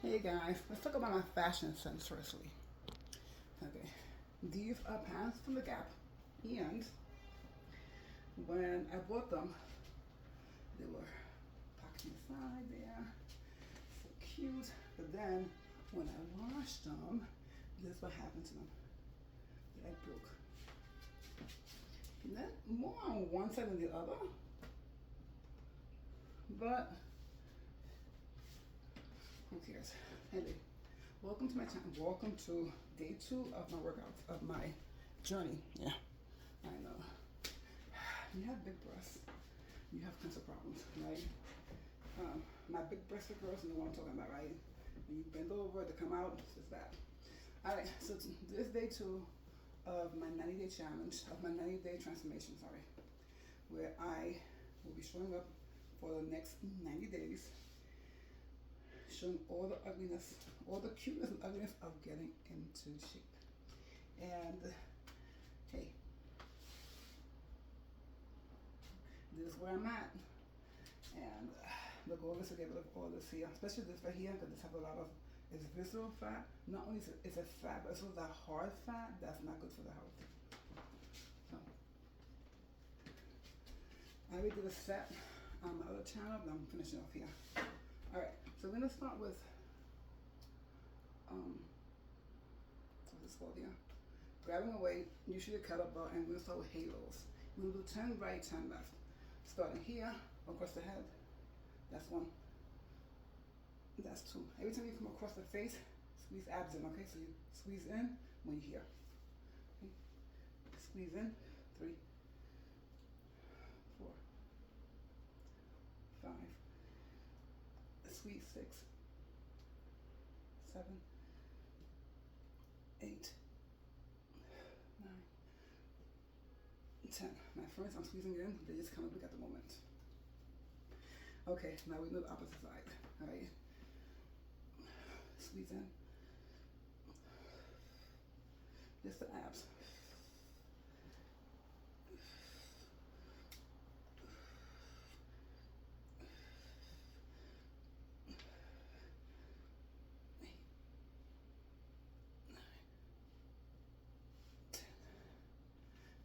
Hey guys, let's talk about my fashion sense firstly. Okay, these are pants from the Gap, and when I bought them, they were packed inside there, so cute. But then when I washed them, this is what happened to them. They broke. And then more on one side than the other, but who cares? Anyway, welcome to my channel. Welcome to day 2 of my workouts, of my journey. Yeah, I know. You have big breasts, you have cancer problems, right? My big breasted girls know what I'm talking about, right? When you bend over to come out, it's just that. All right, so this is day 2 of my 90-day challenge, of my 90-day transformation, sorry, where I will be showing up for the next 90 days, showing all the ugliness, all the cuteness and ugliness of getting into shape. And hey, this is where I'm at. And the goal is to get rid of all this here, especially this right here, because this have a lot of, it's visceral fat. Not only is it a fat, but it's also that hard fat that's not good for the health. So, I already did a set on my other channel, but I'm finishing off here. All right, so we're gonna start with, what's this called here? Grabbing a weight, usually a kettlebell, and we're gonna start with halos. We're gonna do 10 right, 10 left. Starting here, across the head, that's 1. That's 2. Every time you come across the face, squeeze abs in, okay? So you squeeze in when you're here. Okay? Squeeze in, 3, 4, 5, squeeze 6, 7, 8, 9, 10. My friends, I'm squeezing in, they just kind of look at the moment. Okay, now we do the opposite side, all right? Squeeze in. Just the abs.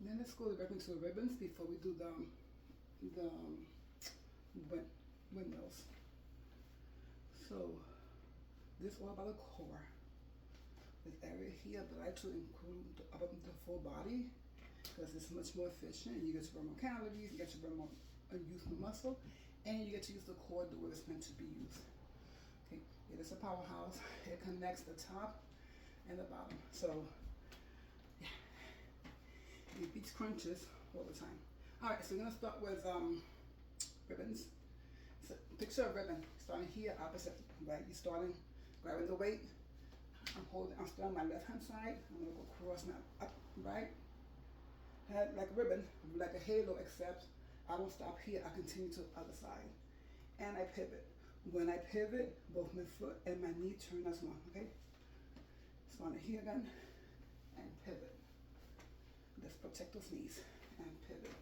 Then let's go back into the ribbons before we do the windmills. So this is all about the core. This area here, but I like to include the full body because it's much more efficient. You get to burn more calories, you get to burn more, use more muscle, and you get to use the core the way it's meant to be used. Okay, it is a powerhouse. It connects the top and the bottom. So yeah, it beats crunches all the time. All right, so we're gonna start with ribbons. So picture a ribbon starting here, opposite, right? You're starting, grabbing the weight. I'm still on my left hand side. I'm gonna go across my up, right? Head like a ribbon, like a halo, except I don't stop here. I continue to the other side, and I pivot. When I pivot, both my foot and my knee turn as one. Okay. Starting here again, and pivot. Let's protect those knees and pivot.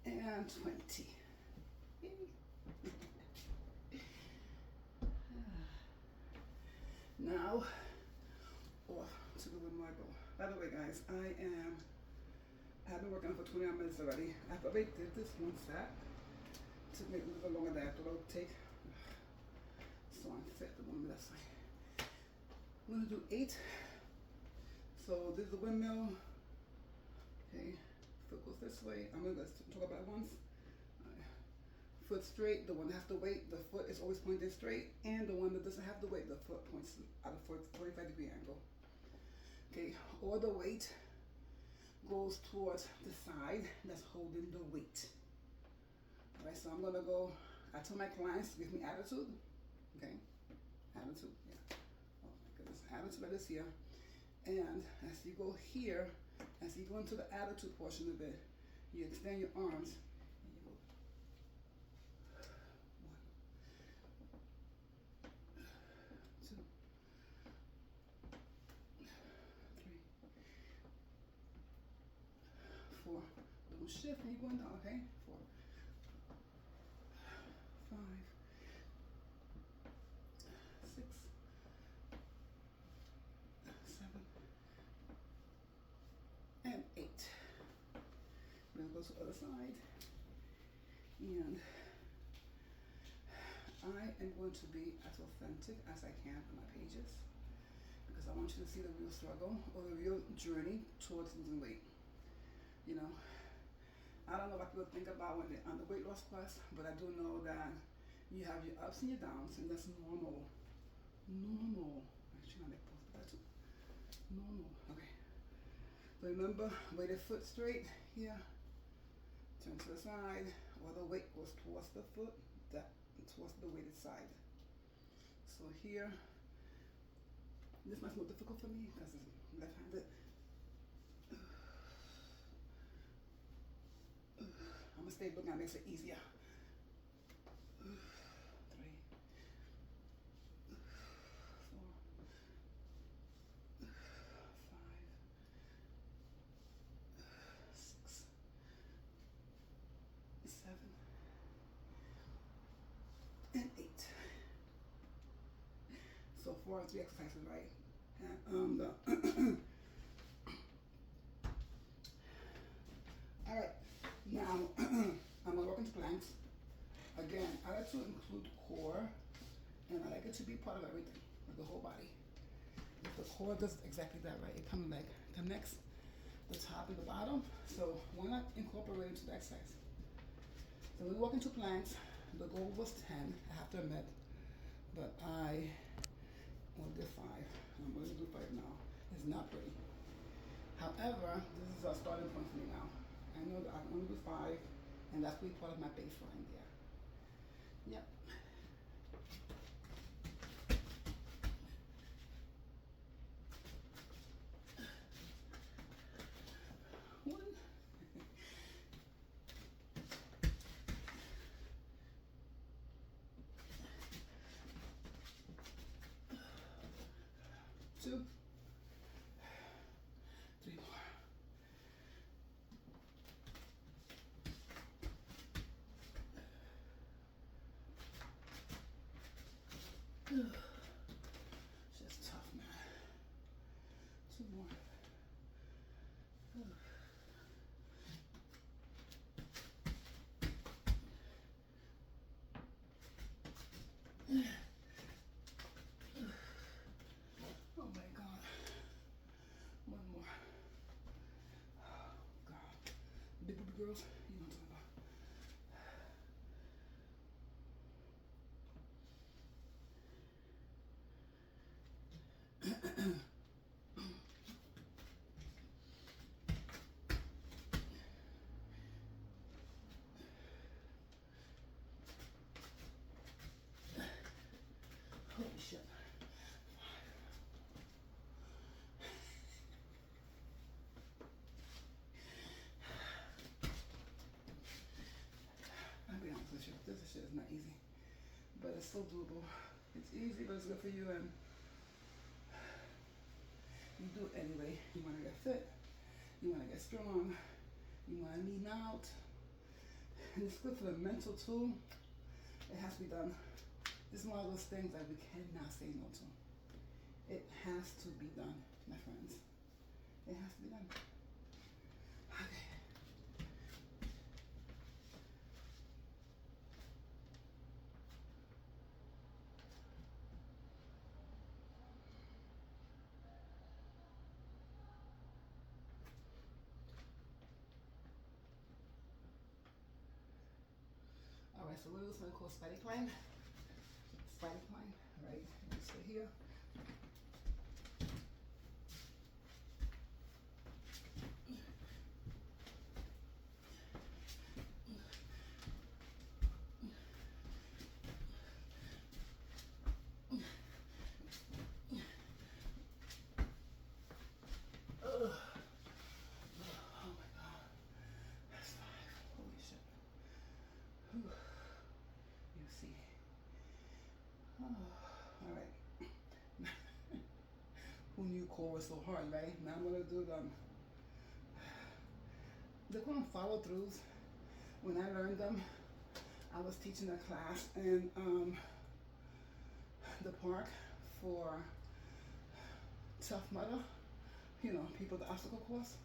And 20. Now, off to the windmill I go. By the way, guys, I've been working on for 29 minutes already. I already did this one set. Took me a little bit longer than I thought it would take. So I'm fit the 1 minute side. I'm gonna do 8. So this is the windmill. Okay, foot goes this way. I'm gonna talk about it once. foot straight, the one that has the weight, the foot is always pointed straight, and the one that doesn't have the weight, the foot points at a 45-degree angle. Okay, all the weight goes towards the side that's holding the weight. All right, so I'm gonna go, I tell my clients to give me attitude, okay? Attitude, yeah. Oh my goodness, attitude like this here. And as you go here, as you go into the attitude portion of it, you extend your arms. And you go 1, 2, 3, 4. Don't shift when you're going down, okay? 4, 5, 6, 7, and 8. Then go to the other side. And I am going to be as authentic as I can on my pages because I want you to see the real struggle or the real journey towards losing weight. You know, I don't know what people think about when they're on the weight loss quest, but I do know that you have your ups and your downs, and that's normal. Normal. Actually, I post that too. Normal. Okay. So remember, weighted foot straight here. Turn to the side. All the weight goes towards the foot, that towards the weighted side. So here, this one's more difficult for me because it's left-handed. I'm gonna stay looking at it, makes it easier. 3, 4, 5, 6, 7, and 8. So 4 and 3 exercises, right? And all right. Now I'm gonna work into planks. Again, I like to include core, and I like it to be part of everything, like the whole body. If the core does exactly that, right? It kind of like connects the top and the bottom. So why not incorporate into the exercise? So we walk into planks. The goal was 10, I have to admit, but I only did 5. I'm going to do 5 now. It's not pretty. However, this is a starting point for me now. I know that I can only do 5, and that's really part of my baseline there. Yep. One. 2, 3 more. It's just tough, man. 2 more. Oh my God. 1 more. Oh God. Big booby girls, you know what I'm talking about. Holy shit. I'll be honest with you, this shit is not easy, but it's so doable. It's easy, but it's good for you, and you do it anyway. You want to get fit, you want to get strong, you want to lean out, and it's good for the mental too. It has to be done. This is one of those things that we cannot say no to. It has to be done, my friends. It has to be done. Okay. All Alright, so we're going to do something called spider climb. Spider climb, right? You stay here. Who knew core was so hard, right? Now I'm gonna do them. They're called follow throughs. When I learned them, I was teaching a class in the park for Tough Mudder, you know, people the obstacle course,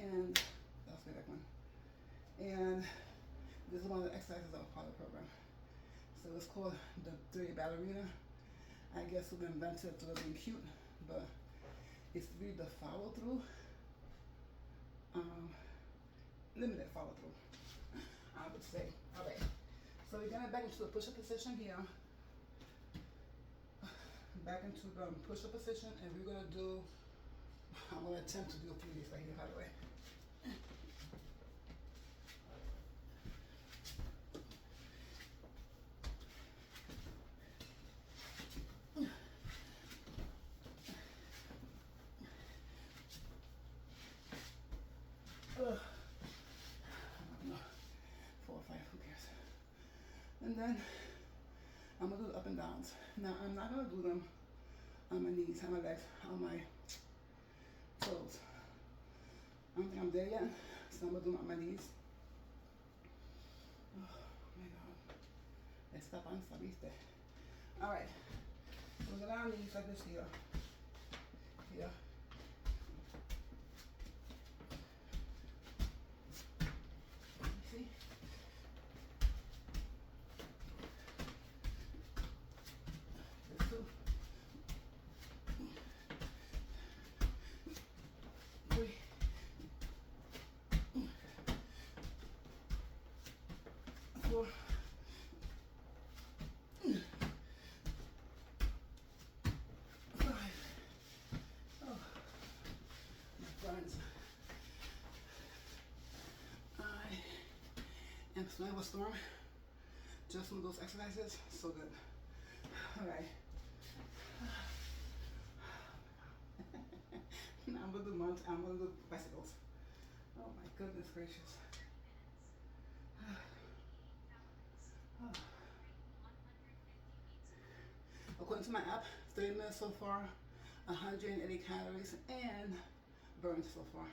and that's way back one. And this is one of the exercises that was part of the program. So it's called the Dirty Ballerina. I guess it was invented to being cute, but it's really the follow through, limited follow through, I would say. All right, so we're gonna back into the push-up position here. Back into the push-up position, and we're gonna do, I'm gonna attempt to do a few of these right here, by the way. I don't know, 4 or 5, who cares? And then I'm gonna do the up and downs. Now I'm not gonna do them on my knees, on my legs, on my toes. I don't think I'm there yet, so I'm gonna do them on my knees. Oh my God. Está panza, viste? All right. So we're gonna on knees like this here. Here. See? There's 2. 3. 4. 5. Oh, my friends. I am playing with Storm. Just one of those exercises, so good. All right. Now I'm gonna do bicycles. Oh my goodness gracious. According to my app, 30 minutes so far, 180 calories and burned so far,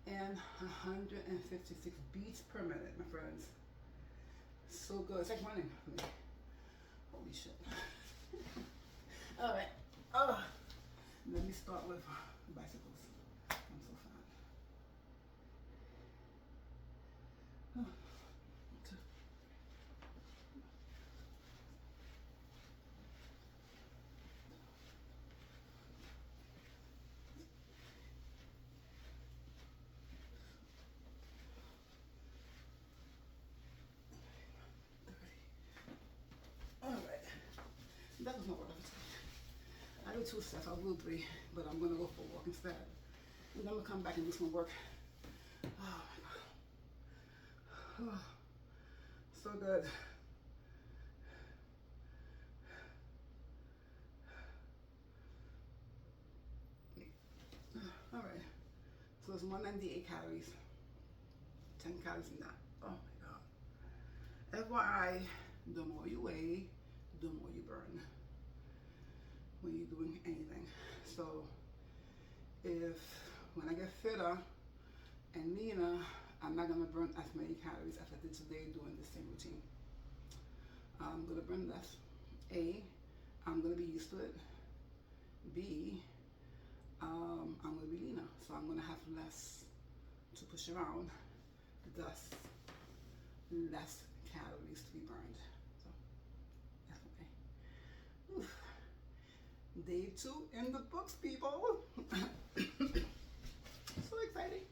and 156 beats per minute, my friends. So good. It's like running for me. Holy shit. All right. Let me start with bicycles. I'm so fat. That was not what I was saying. I do 2 sets, I'll do 3, but I'm gonna go for a walk instead. And then I'm gonna come back and do some work. Oh my God. Oh, so good. All right, so it's 198 calories, 10 calories in that. Oh my God. FYI, the more you weigh, the more you burn when you're doing anything. So when I get fitter and leaner, I'm not gonna burn as many calories as I did today doing the same routine. I'm gonna burn less. A, I'm gonna be used to it. B, I'm gonna be leaner, so I'm gonna have less to push around, thus less calories to be burned. So that's okay. Oof. Day 2 in the books, people. So exciting.